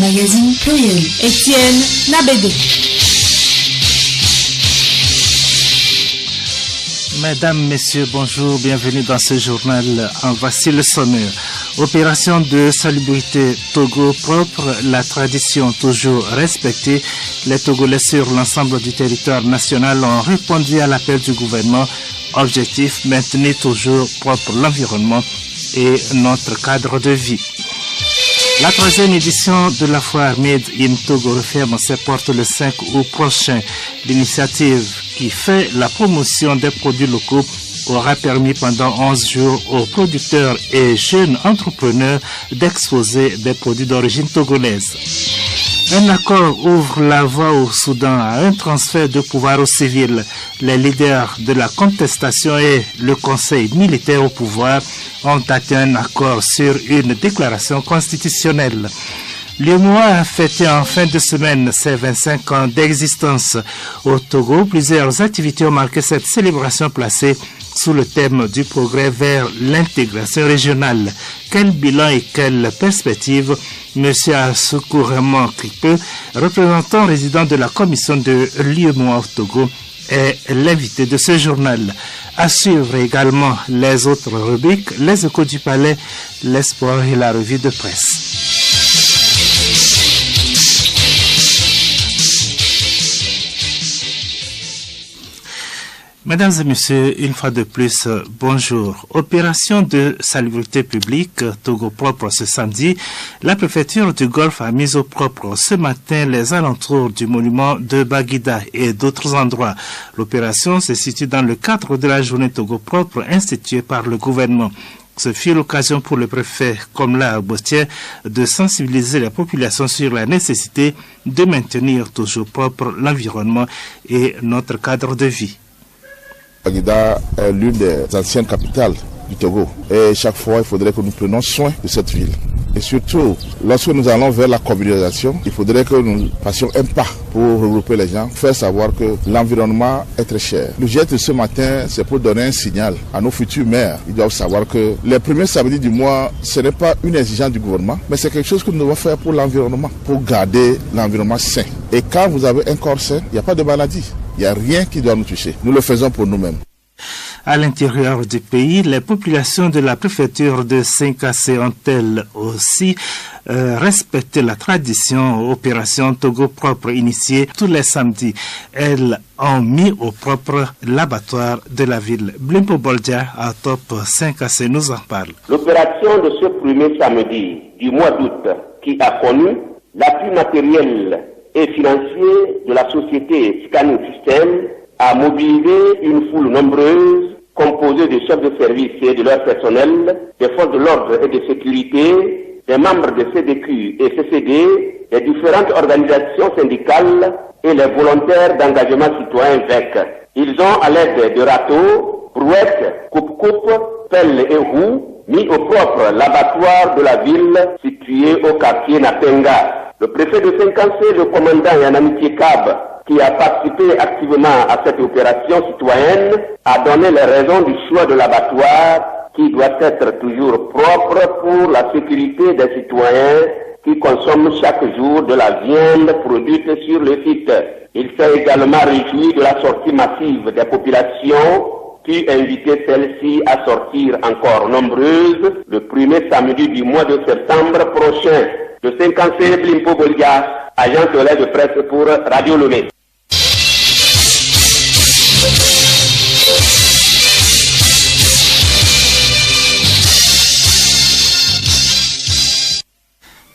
magazine pluriel. Étienne Nabédé. Mesdames, Messieurs, bonjour, bienvenue dans ce journal. En voici le sommaire. Opération de salubrité Togo propre, la tradition toujours respectée. Les Togolais sur l'ensemble du territoire national ont répondu à l'appel du gouvernement. Objectif, maintenir toujours propre l'environnement et notre cadre de vie. La troisième édition de la foire Made in Togo referme ses portes le 5 août prochain. L'initiative qui fait la promotion des produits locaux aura permis pendant 11 jours aux producteurs et jeunes entrepreneurs d'exposer des produits d'origine togolaise. Un accord ouvre la voie au Soudan à un transfert de pouvoir au civil. Les leaders de la contestation et le conseil militaire au pouvoir ont atteint un accord sur une déclaration constitutionnelle. L'UEMOA a fêté en fin de semaine ses 25 ans d'existence. Au Togo, plusieurs activités ont marqué cette célébration placée sous le thème du progrès vers l'intégration régionale. Quel bilan et quelle perspective? Monsieur Assoukouremon Tripeux, représentant résident de la commission de l'UEMOA au Togo, est l'invité de ce journal. À suivre également les autres rubriques, les échos du palais, les sports et la revue de presse. Mesdames et messieurs, une fois de plus, bonjour. Opération de salubrité publique Togo propre ce samedi. La préfecture du Golfe a mis au propre ce matin les alentours du monument de Baguida et d'autres endroits. L'opération se situe dans le cadre de la journée Togo propre instituée par le gouvernement. Ce fut l'occasion pour le préfet Komla Bostier de sensibiliser la population sur la nécessité de maintenir toujours propre l'environnement et notre cadre de vie. Baguida est l'une des anciennes capitales du Togo et chaque fois il faudrait que nous prenions soin de cette ville. Et surtout, lorsque nous allons vers la communalisation, il faudrait que nous fassions un pas pour regrouper les gens, faire savoir que l'environnement est très cher. Le geste de ce matin, c'est pour donner un signal à nos futurs maires. Ils doivent savoir que les premiers samedis du mois, ce n'est pas une exigence du gouvernement, mais c'est quelque chose que nous devons faire pour l'environnement, pour garder l'environnement sain. Et quand vous avez un corps sain, il n'y a pas de maladie. Il n'y a rien qui doit nous toucher. Nous le faisons pour nous-mêmes. À l'intérieur du pays, les populations de la préfecture de Saint-Cassé ont-elles aussi respecté la tradition Opération Togo propre initiée tous les samedis. Elles ont mis au propre l'abattoir de la ville. Blimpo Boldia à Top Saint-Cassé nous en parle. L'opération de ce premier samedi du mois d'août qui a connu l'appui matériel et financier de la société Scanning System a mobilisé une foule nombreuse composée de chefs de service et de leur personnel, des forces de l'ordre et de sécurité, des membres de CDQ et CCD, des différentes organisations syndicales et les volontaires d'engagement citoyen VEC. Ils ont, à l'aide de râteaux, brouettes, coupe-coupe, pelles et roues, mis au propre l'abattoir de la ville situé au quartier Napenga. Le préfet de Saint-Cassé, le commandant Yanamitié Kab, qui a participé activement à cette opération citoyenne, a donné les raisons du choix de l'abattoir qui doit être toujours propre pour la sécurité des citoyens qui consomment chaque jour de la viande produite sur le site. Il s'est également réjoui de la sortie massive des populations qui invitait celles-ci à sortir encore nombreuses le premier samedi du mois de septembre prochain. De Saint-Cassé, Blimpo Boldia, agent de presse pour Radio Lomé.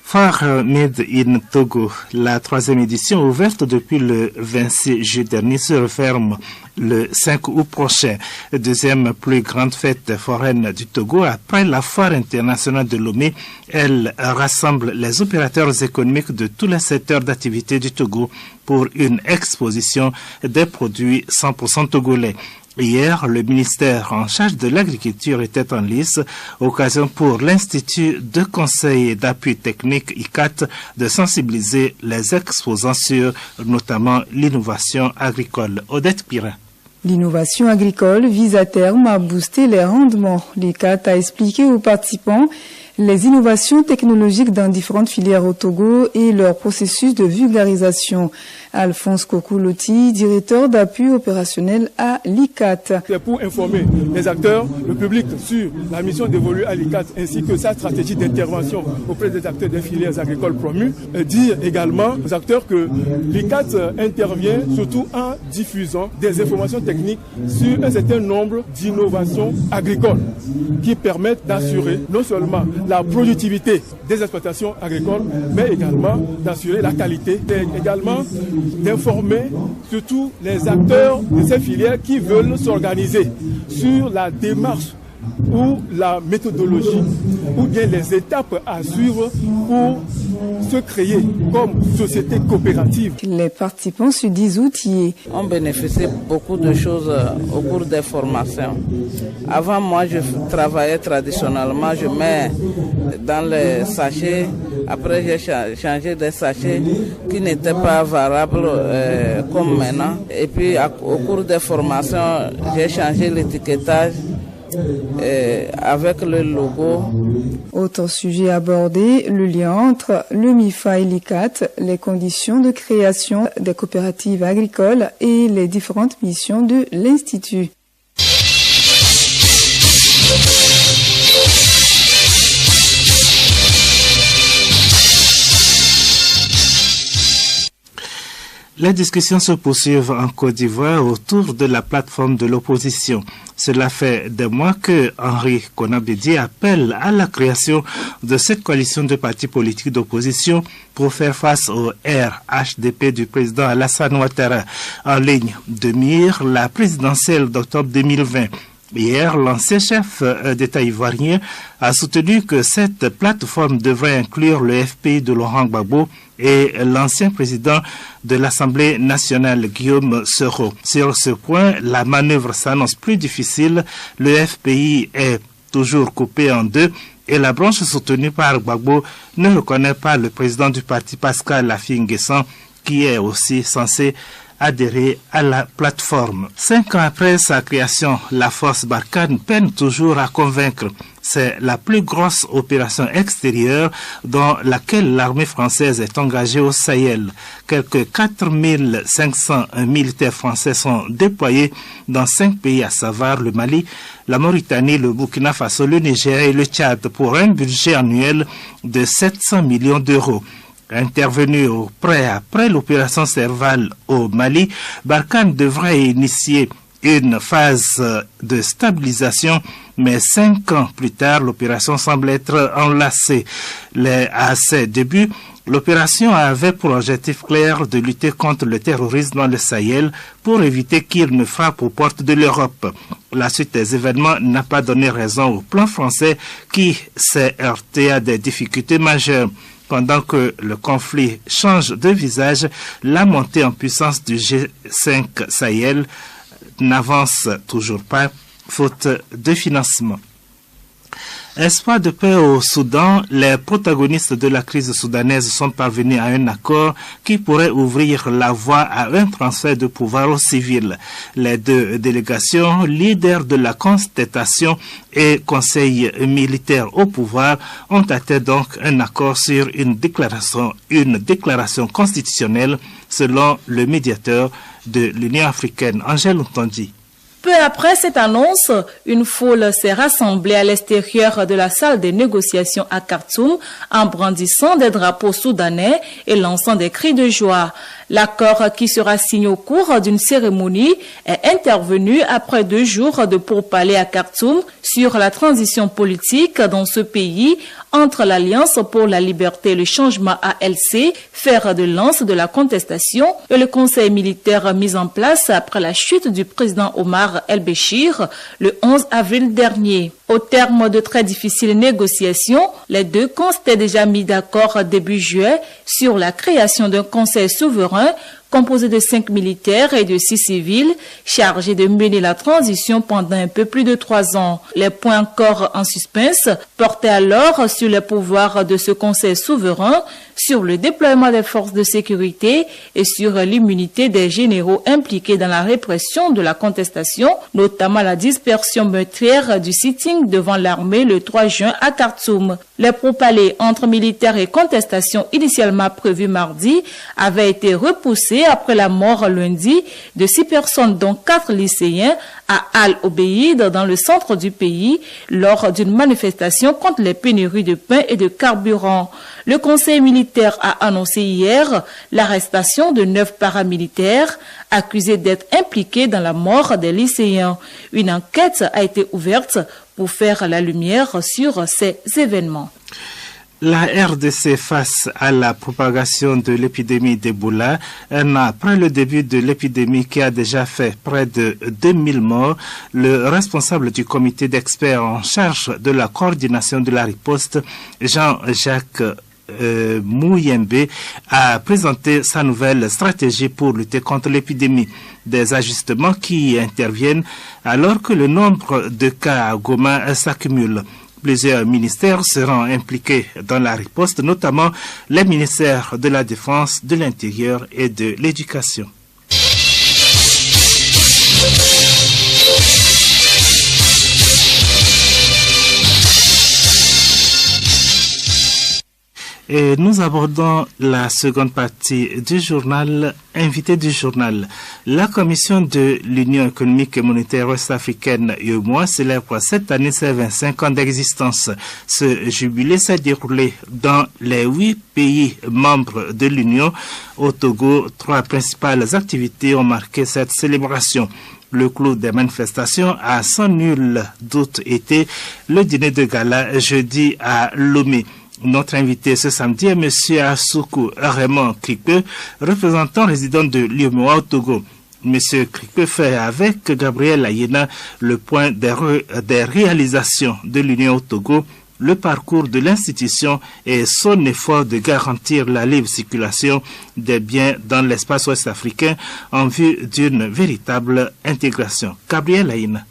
Foire Made in Togo, la troisième édition ouverte depuis le 26 juillet dernier se referme le 5 août prochain. Deuxième plus grande fête foraine du Togo après la foire internationale de Lomé. Elle rassemble les opérateurs économiques de tous les secteurs d'activité du Togo pour une exposition des produits 100% togolais. Hier, le ministère en charge de l'agriculture était en lice, occasion pour l'Institut de conseil et d'appui technique ICAT de sensibiliser les exposants sur notamment l'innovation agricole. Odette Pirin. L'innovation agricole vise à terme à booster les rendements. L'ICAT a expliqué aux participants les innovations technologiques dans différentes filières au Togo et leur processus de vulgarisation. Alphonse Kokouloti, directeur d'appui opérationnel à l'ICAT. C'est pour informer les acteurs, le public sur la mission dévolue à l'ICAT ainsi que sa stratégie d'intervention auprès des acteurs des filières agricoles promues. Dire également aux acteurs que l'ICAT intervient surtout en diffusant des informations techniques sur un certain nombre d'innovations agricoles qui permettent d'assurer non seulement la productivité des exploitations agricoles, mais également d'assurer la qualité, et également d'informer surtout les acteurs de ces filières qui veulent s'organiser sur la démarche ou la méthodologie ou bien les étapes à suivre pour se créer comme société coopérative. Les participants se disent outillés. On bénéficie beaucoup de choses au cours des formations. Avant, moi, je travaillais traditionnellement, je mets dans les sachets. Après, j'ai changé des sachets qui n'étaient pas valables comme maintenant. Et puis, au cours des formations, j'ai changé l'étiquetage avec le logo. Autre sujet abordé, le lien entre le MIFA et l'ICAT, les conditions de création des coopératives agricoles et les différentes missions de l'Institut. Les discussions se poursuivent en Côte d'Ivoire autour de la plateforme de l'opposition. Cela fait des mois que Henri Konabedi appelle à la création de cette coalition de partis politiques d'opposition pour faire face au RHDP du président Alassane Ouattara. En ligne de mire, la présidentielle d'octobre 2020. Hier, l'ancien chef d'État ivoirien a soutenu que cette plateforme devrait inclure le FPI de Laurent Gbagbo et l'ancien président de l'Assemblée nationale, Guillaume Soro. Sur ce point, la manœuvre s'annonce plus difficile. Le FPI est toujours coupé en deux et la branche soutenue par Gbagbo ne reconnaît pas le président du parti, Pascal Affi-N'Guessan, qui est aussi censé adhérer à la plateforme. 5 ans après sa création, la force Barkhane peine toujours à convaincre. C'est la plus grosse opération extérieure dans laquelle l'armée française est engagée au Sahel. Quelques 4500 militaires français sont déployés dans 5 pays, à savoir le Mali, la Mauritanie, le Burkina Faso, le Niger et le Tchad, pour un budget annuel de 700 millions d'euros. Intervenu après l'opération Serval au Mali, Barkhane devrait initier une phase de stabilisation, mais 5 ans plus tard, l'opération semble être enlacée. À ses débuts, l'opération avait pour objectif clair de lutter contre le terrorisme dans le Sahel pour éviter qu'il ne frappe aux portes de l'Europe. La suite des événements n'a pas donné raison au plan français qui s'est heurté à des difficultés majeures. Pendant que le conflit change de visage, la montée en puissance du G5 Sahel n'avance toujours pas, faute de financement. Espoir de paix au Soudan, les protagonistes de la crise soudanaise sont parvenus à un accord qui pourrait ouvrir la voie à un transfert de pouvoir aux civils. Les deux délégations, leaders de la contestation et conseil militaire au pouvoir, ont atteint donc un accord sur une déclaration constitutionnelle selon le médiateur de l'Union africaine, Angèle Ntondi. Peu après cette annonce, une foule s'est rassemblée à l'extérieur de la salle des négociations à Khartoum en brandissant des drapeaux soudanais et lançant des cris de joie. L'accord qui sera signé au cours d'une cérémonie est intervenu après 2 jours de pourparlers à Khartoum sur la transition politique dans ce pays entre l'Alliance pour la liberté et le changement ALC, fer de lance de la contestation, et le conseil militaire mis en place après la chute du président Omar el-Béchir le 11 avril dernier. Au terme de très difficiles négociations, les deux camps s'étaient déjà mis d'accord début juillet sur la création d'un conseil souverain composé de 5 militaires et de 6 civils, chargés de mener la transition pendant un peu plus de 3 ans. Les points encore en suspens portaient alors sur les pouvoirs de ce conseil souverain, sur le déploiement des forces de sécurité et sur l'immunité des généraux impliqués dans la répression de la contestation, notamment la dispersion meurtrière du sitting devant l'armée le 3 juin à Khartoum. Les pourparlers entre militaires et contestation initialement prévus mardi avaient été repoussés après la mort lundi de 6 personnes dont 4 lycéens à Al-Obeid dans le centre du pays lors d'une manifestation contre les pénuries de pain et de carburant. Le conseil militaire a annoncé hier l'arrestation de 9 paramilitaires accusés d'être impliqués dans la mort des lycéens. Une enquête a été ouverte pour faire la lumière sur ces événements. La RDC face à la propagation de l'épidémie d'Ebola, un an après le début de l'épidémie qui a déjà fait près de 2000 morts, le responsable du comité d'experts en charge de la coordination de la riposte, Jean-Jacques Mouyembe, a présenté sa nouvelle stratégie pour lutter contre l'épidémie. Des ajustements qui interviennent alors que le nombre de cas à Goma s'accumule. Plusieurs ministères seront impliqués dans la riposte, notamment les ministères de la Défense, de l'Intérieur et de l'Éducation. Et nous abordons la seconde partie du journal, invité du journal. La Commission de l'Union économique et monétaire ouest-africaine, UEMOA, célèbre cette année ses 25 ans d'existence. Ce jubilé s'est déroulé dans les 8 pays membres de l'Union. Au Togo, 3 principales activités ont marqué cette célébration. Le clou des manifestations a sans nul doute été le dîner de gala jeudi à Lomé. Notre invité ce samedi est M. Assoukou Raymond Krikpe, représentant résident de l'UEMOA au Togo. M. Krikpe fait avec Gabriel Ayena le point des réalisations de l'Union au Togo, le parcours de l'institution et son effort de garantir la libre circulation des biens dans l'espace ouest-africain en vue d'une véritable intégration. Gabriel Ayena.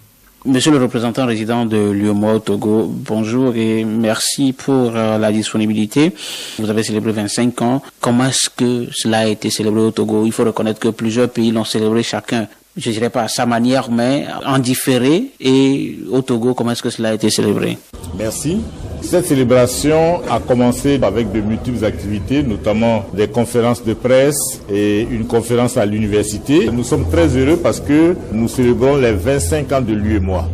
Monsieur le représentant résident de l'UEMOA au Togo, bonjour et merci pour la disponibilité. Vous avez célébré 25 ans. Comment est-ce que cela a été célébré au Togo? Il faut reconnaître que plusieurs pays l'ont célébré chacun, je dirais pas à sa manière, mais en différé. Et au Togo, comment est-ce que cela a été célébré? Merci. Cette célébration a commencé avec de multiples activités, notamment des conférences de presse et une conférence à l'université. Nous sommes très heureux parce que nous célébrons les 25 ans de l'UEMOA.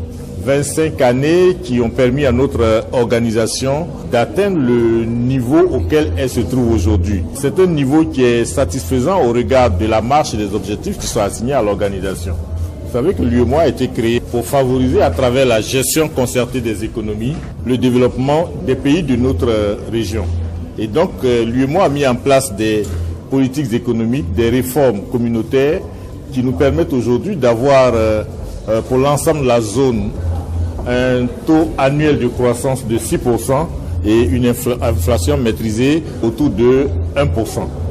25 années qui ont permis à notre organisation d'atteindre le niveau auquel elle se trouve aujourd'hui. C'est un niveau qui est satisfaisant au regard de la marche et des objectifs qui sont assignés à l'organisation. Vous savez que l'UEMOA a été créé pour favoriser à travers la gestion concertée des économies le développement des pays de notre région. Et donc l'UEMOA a mis en place des politiques économiques, des réformes communautaires qui nous permettent aujourd'hui d'avoir pour l'ensemble de la zone un taux annuel de croissance de 6% et une inflation maîtrisée autour de 1%.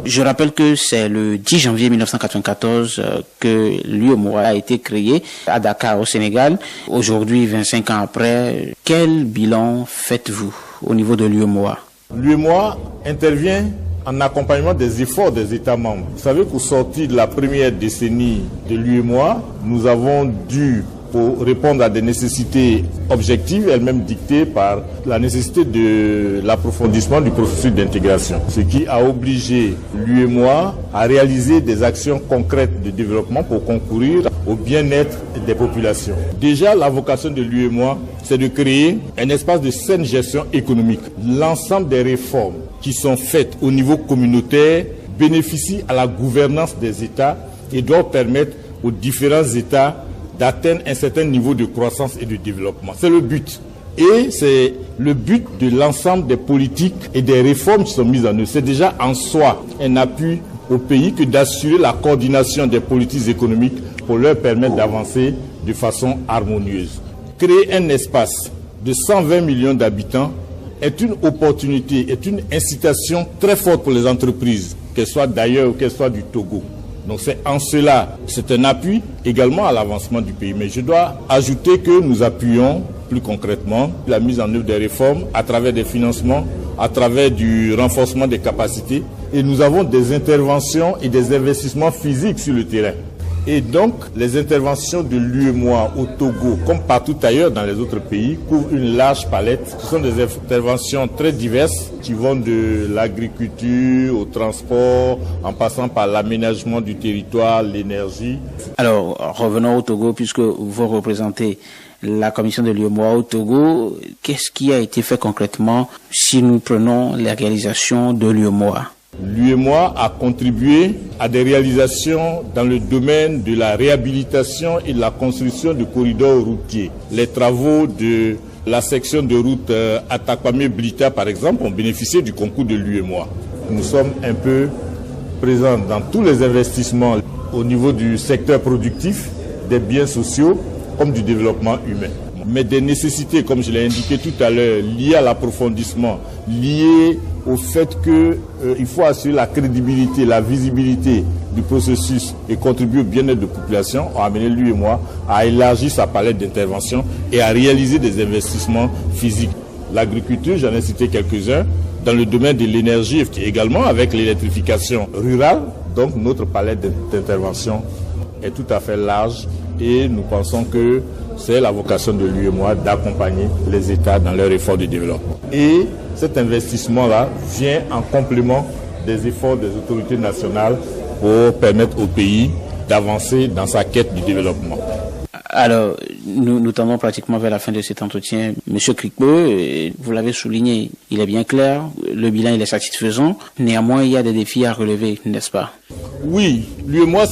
Je rappelle que c'est le 10 janvier 1994 que l'UEMOA a été créé à Dakar au Sénégal. Aujourd'hui, 25 ans après, quel bilan faites-vous au niveau de l'UEMOA? L'UEMOA intervient en accompagnement des efforts des États membres. Vous savez qu'au sortir de la première décennie de l'UEMOA, nous avons dû, pour répondre à des nécessités objectives, elles-mêmes dictées par la nécessité de l'approfondissement du processus d'intégration. Ce qui a obligé l'UEMOA à réaliser des actions concrètes de développement pour concourir au bien-être des populations. Déjà, la vocation de l'UEMOA, c'est de créer un espace de saine gestion économique. L'ensemble des réformes qui sont faites au niveau communautaire bénéficient à la gouvernance des États et doivent permettre aux différents États d'atteindre un certain niveau de croissance et de développement. C'est le but. Et c'est le but de l'ensemble des politiques et des réformes qui sont mises en œuvre. C'est déjà en soi un appui au pays que d'assurer la coordination des politiques économiques pour leur permettre d'avancer de façon harmonieuse. Créer un espace de 120 millions d'habitants est une opportunité, est une incitation très forte pour les entreprises, qu'elles soient d'ailleurs ou qu'elles soient du Togo. Donc c'est en cela, c'est un appui également à l'avancement du pays. Mais je dois ajouter que nous appuyons plus concrètement la mise en œuvre des réformes à travers des financements à travers du renforcement des capacités et nous avons des interventions et des investissements physiques sur le terrain. Et donc, les interventions de l'UEMOA au Togo, comme partout ailleurs dans les autres pays, couvrent une large palette. Ce sont des interventions très diverses qui vont de l'agriculture au transport, en passant par l'aménagement du territoire, l'énergie. Alors, revenons au Togo, puisque vous représentez la commission de l'UEMOA au Togo. Qu'est-ce qui a été fait concrètement si nous prenons les réalisations de l'UEMOA? L'UEMOA a contribué à des réalisations dans le domaine de la réhabilitation et de la construction de corridors routiers. Les travaux de la section de route Atakwame-Blita, par exemple, ont bénéficié du concours de l'UEMOA. Nous sommes un peu présents dans tous les investissements au niveau du secteur productif, des biens sociaux, comme du développement humain. Mais des nécessités, comme je l'ai indiqué tout à l'heure, liées à l'approfondissement, liées au fait qu'il faut assurer la crédibilité, la visibilité du processus et contribuer au bien-être de la population, ont amené l'UEMOA à élargir sa palette d'intervention et à réaliser des investissements physiques. L'agriculture, j'en ai cité quelques-uns, dans le domaine de l'énergie également, avec l'électrification rurale, donc notre palette d'intervention est tout à fait large et nous pensons que c'est la vocation de l'UEMOA d'accompagner les États dans leur effort de développement. Et cet investissement-là vient en complément des efforts des autorités nationales pour permettre au pays d'avancer dans sa quête du développement. Alors, nous tendons pratiquement vers la fin de cet entretien. Monsieur Krikpo, vous l'avez souligné, il est bien clair, le bilan il est satisfaisant. Néanmoins, il y a des défis à relever, n'est-ce pas? Oui, l'UEMOA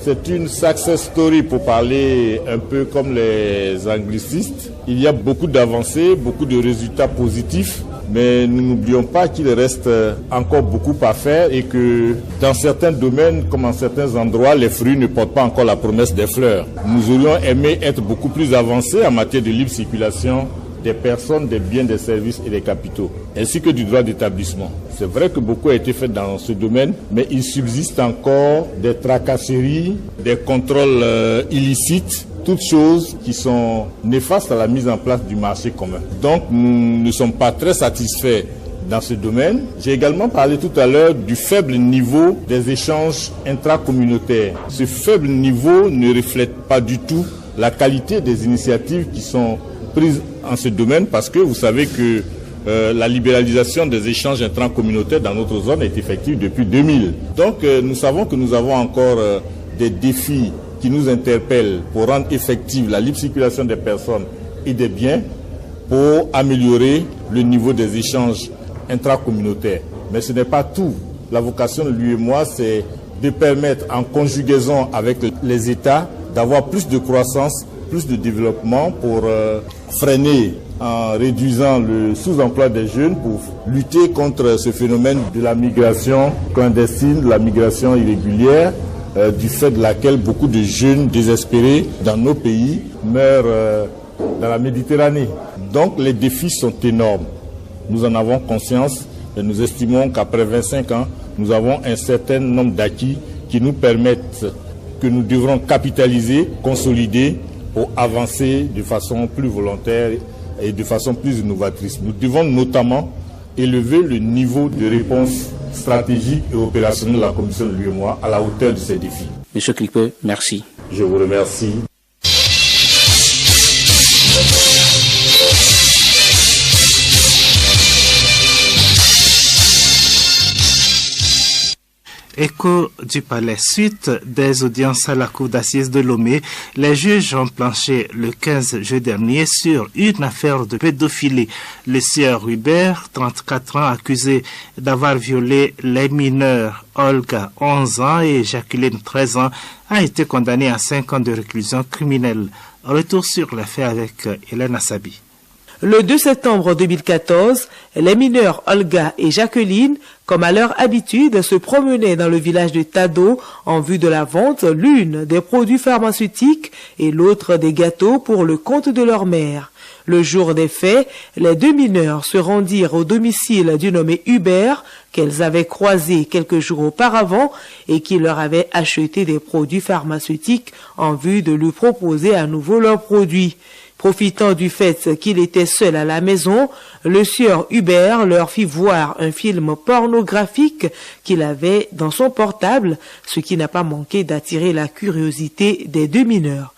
c'est une success story pour parler un peu comme les anglicistes. Il y a beaucoup d'avancées, beaucoup de résultats positifs, mais nous n'oublions pas qu'il reste encore beaucoup à faire et que dans certains domaines, comme en certains endroits, les fruits ne portent pas encore la promesse des fleurs. Nous aurions aimé être beaucoup plus avancés en matière de libre circulation des personnes, des biens, des services et des capitaux, ainsi que du droit d'établissement. C'est vrai que beaucoup a été fait dans ce domaine, mais il subsiste encore des tracasseries, des contrôles illicites, toutes choses qui sont néfastes à la mise en place du marché commun. Donc nous ne sommes pas très satisfaits dans ce domaine. J'ai également parlé tout à l'heure du faible niveau des échanges intracommunautaires. Ce faible niveau ne reflète pas du tout la qualité des initiatives qui sont prises en ce domaine, parce que vous savez que la libéralisation des échanges intracommunautaires dans notre zone est effective depuis 2000. Donc nous savons que nous avons encore des défis qui nous interpellent pour rendre effective la libre circulation des personnes et des biens, pour améliorer le niveau des échanges intracommunautaires. Mais ce n'est pas tout. La vocation de l'UEMOA, c'est de permettre, en conjugaison avec les États, d'avoir plus de croissance, plus de développement pour freiner en réduisant le sous-emploi des jeunes, pour lutter contre ce phénomène de la migration clandestine, de la migration irrégulière, du fait de laquelle beaucoup de jeunes désespérés dans nos pays meurent dans la Méditerranée. Donc les défis sont énormes. Nous en avons conscience et nous estimons qu'après 25 ans, nous avons un certain nombre d'acquis qui nous permettent, que nous devrons capitaliser, consolider pour avancer de façon plus volontaire et de façon plus innovatrice. Nous devons notamment élever le niveau de réponse stratégique et opérationnelle de la Commission de l'UEMOA à la hauteur de ces défis. Monsieur Klippe, merci. Je vous remercie. Écho du Palais. Suite des audiences à la Cour d'assises de Lomé, les juges ont planché le 15 juillet dernier sur une affaire de pédophilie. Le sieur Hubert, 34 ans, accusé d'avoir violé les mineurs Olga, 11 ans, et Jacqueline, 13 ans, a été condamné à 5 ans de réclusion criminelle. Retour sur l'affaire avec Hélène Assabi. Le 2 septembre 2014, les mineurs Olga et Jacqueline, comme à leur habitude, se promenaient dans le village de Tado en vue de la vente, l'une des produits pharmaceutiques et l'autre des gâteaux pour le compte de leur mère. Le jour des faits, les deux mineurs se rendirent au domicile du nommé Hubert, qu'elles avaient croisé quelques jours auparavant et qui leur avait acheté des produits pharmaceutiques en vue de lui proposer à nouveau leurs produits. Profitant du fait qu'il était seul à la maison, le sieur Hubert leur fit voir un film pornographique qu'il avait dans son portable, ce qui n'a pas manqué d'attirer la curiosité des deux mineurs.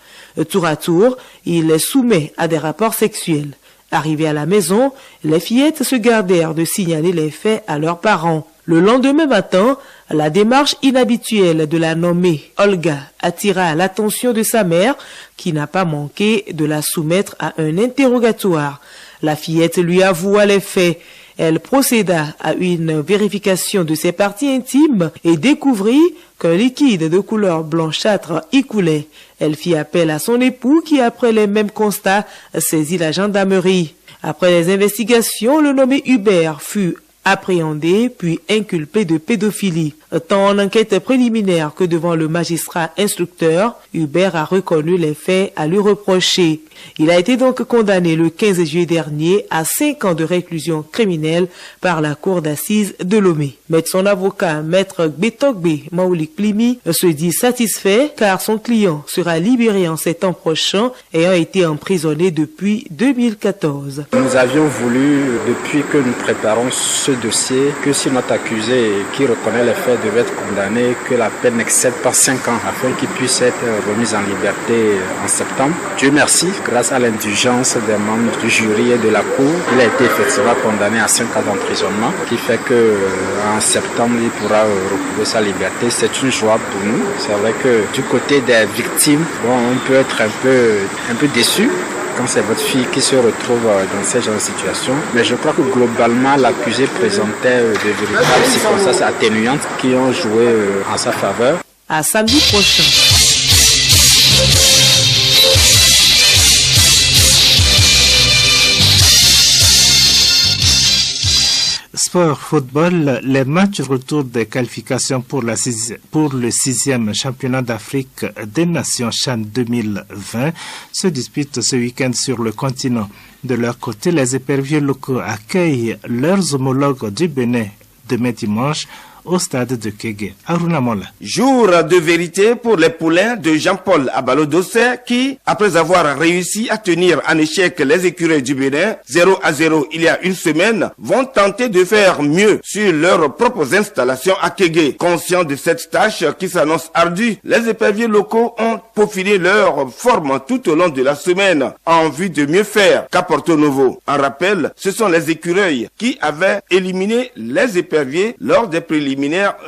Tour à tour, il les soumet à des rapports sexuels. Arrivés à la maison, les fillettes se gardèrent de signaler les faits à leurs parents. Le lendemain matin, la démarche inhabituelle de la nommée Olga attira l'attention de sa mère, qui n'a pas manqué de la soumettre à un interrogatoire. La fillette lui avoua les faits. Elle procéda à une vérification de ses parties intimes et découvrit qu'un liquide de couleur blanchâtre y coulait. Elle fit appel à son époux qui, après les mêmes constats, saisit la gendarmerie. Après les investigations, le nommé Hubert fut appréhendé puis inculpé de pédophilie. Tant en enquête préliminaire que devant le magistrat instructeur, Hubert a reconnu les faits à lui reprocher. Il a été donc condamné le 15 juillet dernier à 5 ans de réclusion criminelle par la cour d'assises de Lomé. Mais son avocat, maître Gbetogbe Maoulik Plimi, se dit satisfait car son client sera libéré en ces temps prochains, ayant été emprisonné depuis 2014. Nous avions voulu, depuis que nous préparons ce dossier, que si notre accusé qui reconnaît les faits devait être condamné, que la peine n'excède pas 5 ans afin qu'il puisse être remis en liberté en septembre. Dieu merci, grâce à l'indulgence des membres du jury et de la cour, il a été effectivement condamné à 5 ans d'emprisonnement, qui fait que en septembre il pourra retrouver sa liberté. C'est une joie pour nous. C'est vrai que du côté des victimes, on peut être un peu déçu quand c'est votre fille qui se retrouve dans ce genre de situation. Mais je crois que globalement, l'accusé présentait de véritables circonstances atténuantes qui ont joué en sa faveur. À samedi prochain. Sport, football, les matchs retour des qualifications pour le 6e championnat d'Afrique des Nations CHAN 2020 se disputent ce week-end sur le continent. De leur côté, les éperviers locaux accueillent leurs homologues du Bénin demain dimanche au stade de Kégué. Aruna Mola. Jour de vérité pour les poulains de Jean-Paul Abalo-Dossé qui, après avoir réussi à tenir en échec les écureuils du Bénin 0-0 il y a une semaine, vont tenter de faire mieux sur leurs propres installations à Kégué. Conscients de cette tâche qui s'annonce ardue, les éperviers locaux ont peaufiné leur forme tout au long de la semaine en vue de mieux faire qu'à Porto Novo. En rappel, ce sont les écureuils qui avaient éliminé les éperviers lors des préliminaires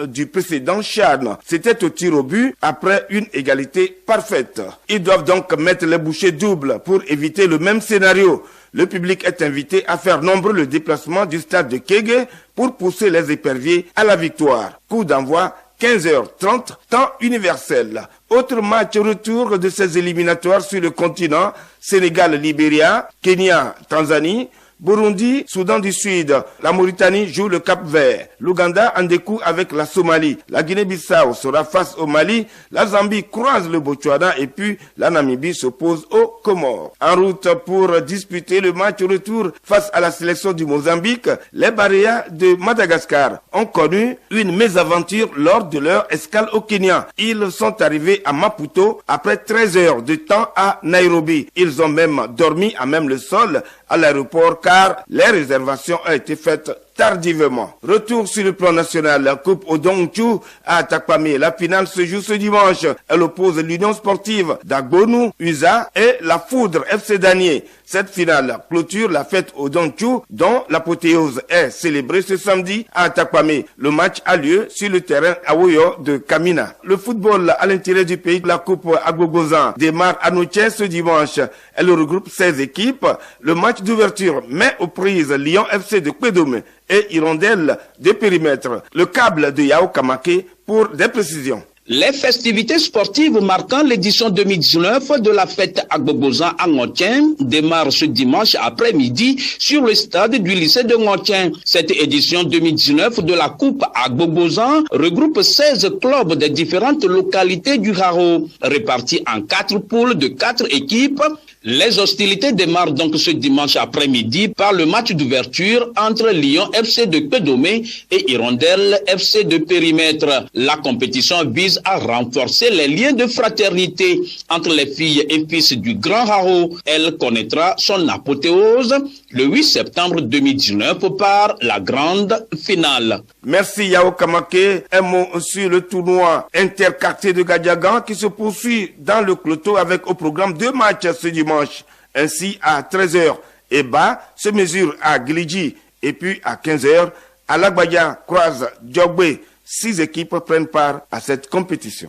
du précédent CHAN. C'était au tir au but après une égalité parfaite. Ils doivent donc mettre les bouchées doubles pour éviter le même scénario. Le public est invité à faire nombreux le déplacement du stade de Kégué pour pousser les éperviers à la victoire. Coup d'envoi 15h30, temps universel. Autre match retour de ces éliminatoires sur le continent, Sénégal-Libéria, Kenya-Tanzanie, Burundi, Soudan du Sud, la Mauritanie joue le Cap-Vert, l'Ouganda en découle avec la Somalie, la Guinée-Bissau sera face au Mali, la Zambie croise le Botswana et puis la Namibie s'oppose aux Comores. En route pour disputer le match retour face à la sélection du Mozambique, les Baréas de Madagascar ont connu une mésaventure lors de leur escale au Kenya. Ils sont arrivés à Maputo après 13 heures de temps à Nairobi. Ils ont même dormi à même le sol à l'aéroport car les réservations ont été faites tardivement. Retour sur le plan national, la Coupe Odonchu à Takpamé. La finale se joue ce dimanche. Elle oppose l'Union sportive d'Agbonu, USA et la Foudre FC Danier. Cette finale clôture la fête Odonchu dont l'apothéose est célébrée ce samedi à Takpamé. Le match a lieu sur le terrain Awoyo de Kamina. Le football à l'intérieur du pays, la Coupe Agbogozan démarre à Notiens ce dimanche. Elle regroupe 16 équipes. Le match d'ouverture met aux prises Lyon FC de Kpédomé et Hirondelle de périmètre. Le câble de Yao Kamake pour des précisions. Les festivités sportives marquant l'édition 2019 de la fête Agbogozan à Ngontien démarrent ce dimanche après-midi sur le stade du lycée de Ngontien. Cette édition 2019 de la Coupe Agbogozan regroupe 16 clubs des différentes localités du Haro, répartis en 4 poules de 4 équipes. Les hostilités démarrent donc ce dimanche après-midi par le match d'ouverture entre Lyon FC de Kpédomé et Hirondelle FC de périmètre. La compétition vise vise à renforcer les liens de fraternité entre les filles et fils du Grand Haro. Elle connaîtra son apothéose le 8 septembre 2019 par la grande finale. Merci Yao Kamake. Un mot sur le tournoi interquartier de Gadiagan qui se poursuit dans le cloto avec au programme 2 matchs ce dimanche. Ainsi à 13h, Eba se mesure à Glidji et puis à 15h, Alagbaya croise Djogbe. 6 équipes prennent part à cette compétition.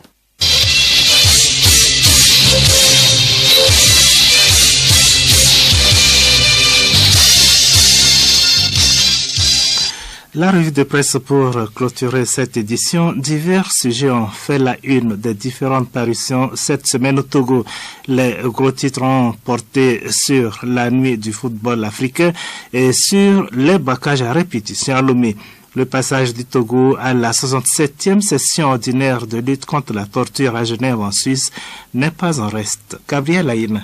La revue de presse pour clôturer cette édition, divers sujets ont fait la une des différentes parutions cette semaine au Togo. Les gros titres ont porté sur la nuit du football africain et sur les braquages à répétition à Lomé. Le passage du Togo à la 67e session ordinaire de lutte contre la torture à Genève en Suisse n'est pas en reste. Gabriel Aïna.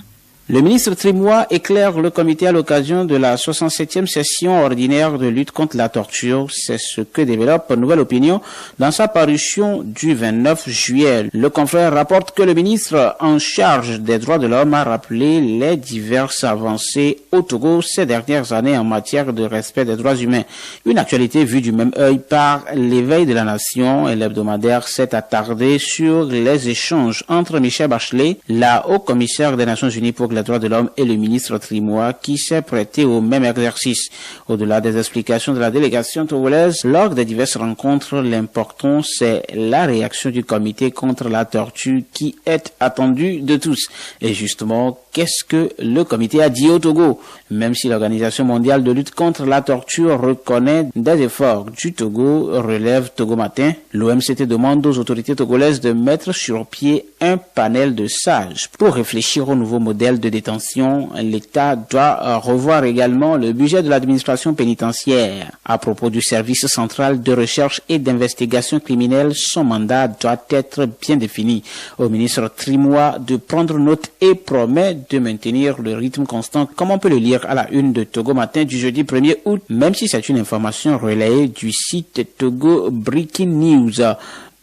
Le ministre Trimois éclaire le comité à l'occasion de la 67e session ordinaire de lutte contre la torture. C'est ce que développe Nouvelle Opinion dans sa parution du 29 juillet. Le confrère rapporte que le ministre en charge des droits de l'homme a rappelé les diverses avancées au Togo ces dernières années en matière de respect des droits humains. Une actualité vue du même œil par l'Éveil de la Nation et l'hebdomadaire s'est attardé sur les échanges entre Michelle Bachelet, la haut-commissaire des Nations Unies pour les droits de l'homme, et le ministre Trimois qui s'est prêté au même exercice. Au-delà des explications de la délégation togolaise, lors des diverses rencontres, l'important c'est la réaction du comité contre la torture qui est attendue de tous. Et justement, qu'est-ce que le comité a dit au Togo? Même si l'Organisation mondiale de lutte contre la torture reconnaît des efforts du Togo, relève Togo Matin, l'OMCT demande aux autorités togolaises de mettre sur pied un panel de sages pour réfléchir au nouveau modèle de détention. L'État doit revoir également le budget de l'administration pénitentiaire. À propos du service central de recherche et d'investigation criminelle, son mandat doit être bien défini. Au ministre Trimois de prendre note et promet de maintenir le rythme constant, comme on peut le lire à la une de Togo Matin du jeudi 1er août, même si c'est une information relayée du site Togo Breaking News.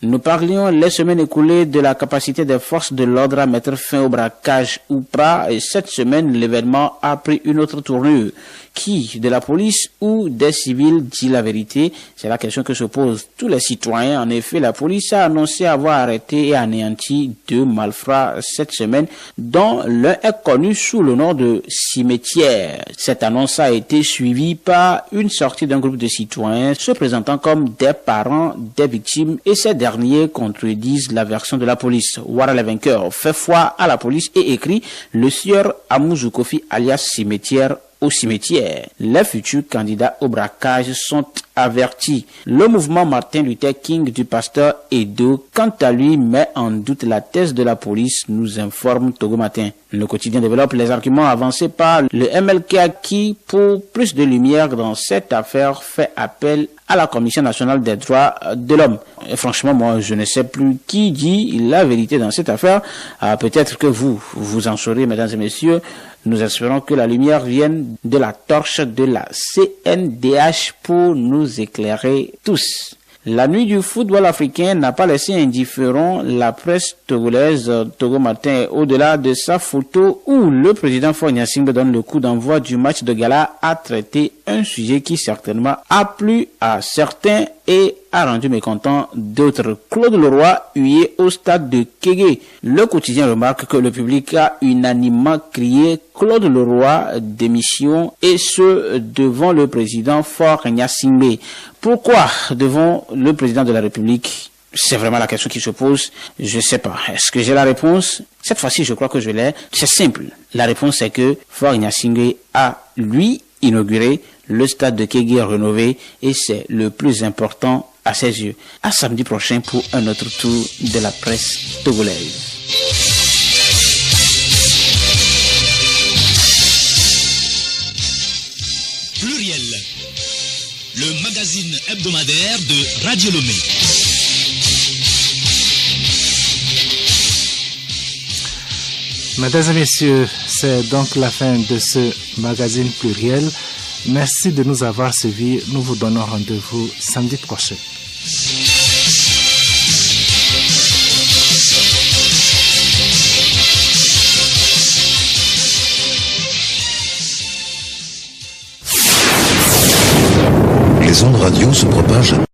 Nous parlions les semaines écoulées de la capacité des forces de l'ordre à mettre fin au braquage ou pas, et cette semaine, l'événement a pris une autre tournure. Qui, de la police ou des civils, dit la vérité? C'est la question que se posent tous les citoyens. En effet, la police a annoncé avoir arrêté et anéanti 2 malfrats cette semaine, dont l'un est connu sous le nom de Cimetière. Cette annonce a été suivie par une sortie d'un groupe de citoyens se présentant comme des parents des victimes, et ces derniers contredisent la version de la police. Ouara le vainqueur fait foi à la police et écrit « Le sieur Amouzou Kofi alias Cimetière au cimetière. Les futurs candidats au braquage sont avertis. Le mouvement Martin Luther King du pasteur Edo, quant à lui, met en doute la thèse de la police, nous informe Togo Matin. Le quotidien développe les arguments avancés par le MLK qui, pour plus de lumière dans cette affaire, fait appel à la Commission nationale des droits de l'homme. Et franchement, moi, je ne sais plus qui dit la vérité dans cette affaire. Peut-être que vous en saurez, mesdames et messieurs. Nous espérons que la lumière vienne de la torche de la CNDH pour nous éclairer tous. La nuit du football africain n'a pas laissé indifférent la presse togolaise. Togo Matin, au-delà de sa photo où le président Faure Gnassingbé donne le coup d'envoi du match de gala, a traité un sujet qui certainement a plu à certains et a rendu mécontent d'autres. Claude Leroy, hué au stade de Kégué. Le quotidien remarque que le public a unanimement crié Claude Leroy démission, et ce devant le président Faure Gnassingbé. Pourquoi devant le président de la République? C'est vraiment la question qui se pose. Je sais pas. Est-ce que j'ai la réponse? Cette fois-ci, je crois que je l'ai. C'est simple. La réponse est que Faure Gnassingbé a, lui, inauguré le stade de Kégué rénové, et c'est le plus important à ses yeux. À samedi prochain pour un autre tour de la presse togolaise. Pluriel, le magazine hebdomadaire de Radio Lomé. Mesdames et messieurs, c'est donc la fin de ce magazine Pluriel. Merci de nous avoir suivis. Nous vous donnons rendez-vous samedi prochain. se propage.